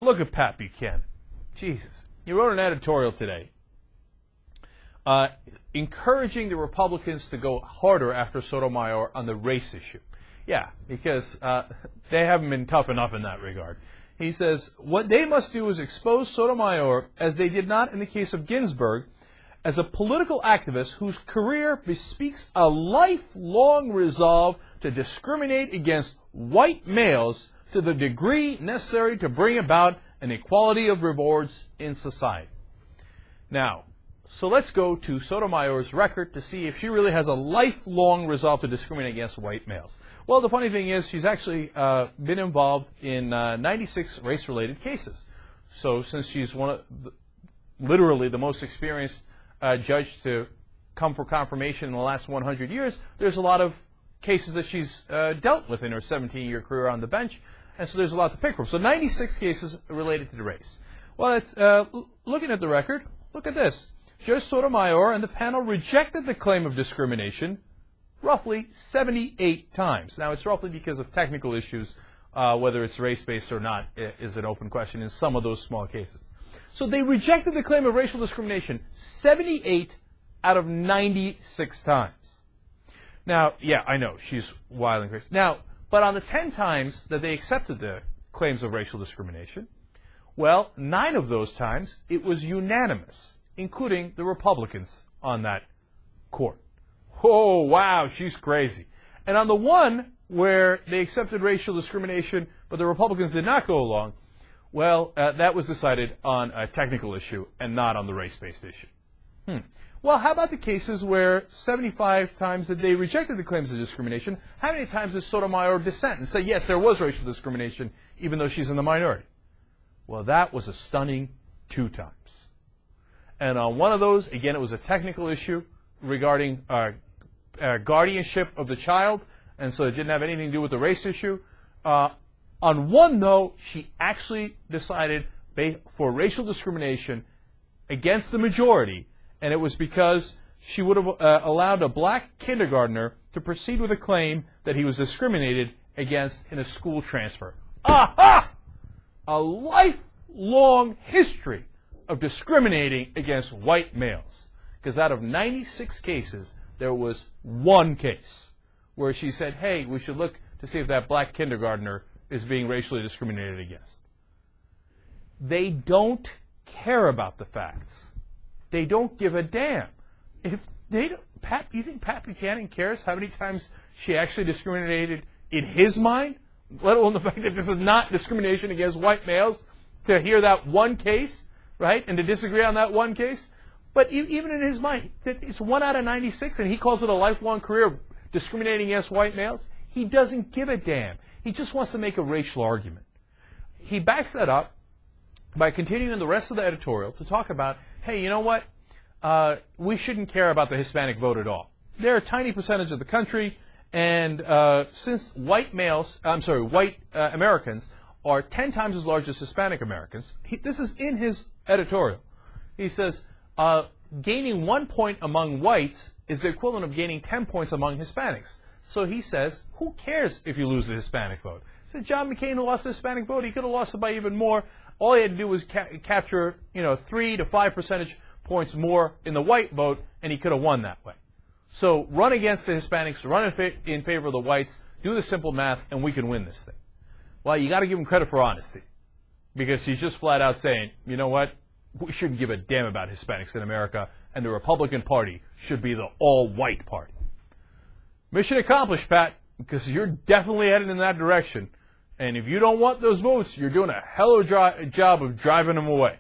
Look at Pat Buchanan. Jesus. He wrote an editorial today encouraging the Republicans to go harder after Sotomayor on the race issue. Yeah, because they haven't been tough enough in that regard. He says, what they must do is expose Sotomayor, as they did not in the case of Ginsburg, as a political activist whose career bespeaks a lifelong resolve to discriminate against white males to the degree necessary to bring about an equality of rewards in society. Now, so let's go to Sotomayor's record to see if she really has a lifelong resolve to discriminate against white males. Well, the funny thing is she's actually been involved in 96 race-related cases. So since she's literally the most experienced judge to come for confirmation in the last 100 years, there's a lot of cases that she's dealt with in her 17-year career on the bench, and so there's a lot to pick from. So 96 cases related to the race. Well, it's looking at the record, look at this. Judge Sotomayor and the panel rejected the claim of discrimination roughly 78 times. Now, it's roughly because of technical issues, whether it's race-based or not is an open question in some of those small cases. So they rejected the claim of racial discrimination 78 out of 96 times. Now, yeah, I know, she's wild and crazy. Now, but on the 10 times that they accepted the claims of racial discrimination, well, 9 of those times it was unanimous, including the Republicans on that court. Oh, wow, she's crazy. And on the one where they accepted racial discrimination, but the Republicans did not go along, well, that was decided on a technical issue and not on the race-based issue. Well, how about the cases where 75 times that they rejected the claims of discrimination, how many times did Sotomayor dissent and say, yes, there was racial discrimination, even though she's in the minority? Well, that was a stunning 2 times. And on one of those, again, it was a technical issue regarding guardianship of the child, and so it didn't have anything to do with the race issue. On one, though, she actually decided for racial discrimination against the majority, and it was because she would have allowed a black kindergartner to proceed with a claim that he was discriminated against in a school transfer. Aha! A lifelong history of discriminating against white males. Because out of 96 cases, there was 1 case where she said, hey, we should look to see if that black kindergartner is being racially discriminated against. They don't care about the facts. They don't give a damn. If they don't, you think Pat Buchanan cares how many times she actually discriminated in his mind, let alone the fact that this is not discrimination against white males, to hear that 1 case, right, and to disagree on that 1 case? But even in his mind, it's 1 out of 96, and he calls it a lifelong career of discriminating against white males. He doesn't give a damn. He just wants to make a racial argument. He backs that up by continuing the rest of the editorial to talk about, hey, you know what? We shouldn't care about the Hispanic vote at all. They're a tiny percentage of the country, and since white Americans are 10 times as large as Hispanic Americans, this is in his editorial. He says, gaining 1 point among whites is the equivalent of gaining 10 points among Hispanics. So he says, who cares if you lose the Hispanic vote? He said, John McCain who lost the Hispanic vote, he could have lost it by even more. All he had to do was capture 3 to 5 percentage points more in the white vote, and he could have won that way. So run against the Hispanics, run in favor of the whites, do the simple math, and we can win this thing. Well, you got to give him credit for honesty, because he's just flat out saying, you know what? We shouldn't give a damn about Hispanics in America, and the Republican Party should be the all-white party. Mission accomplished, Pat, because you're definitely headed in that direction. And if you don't want those votes, you're doing a hell of a job of driving them away.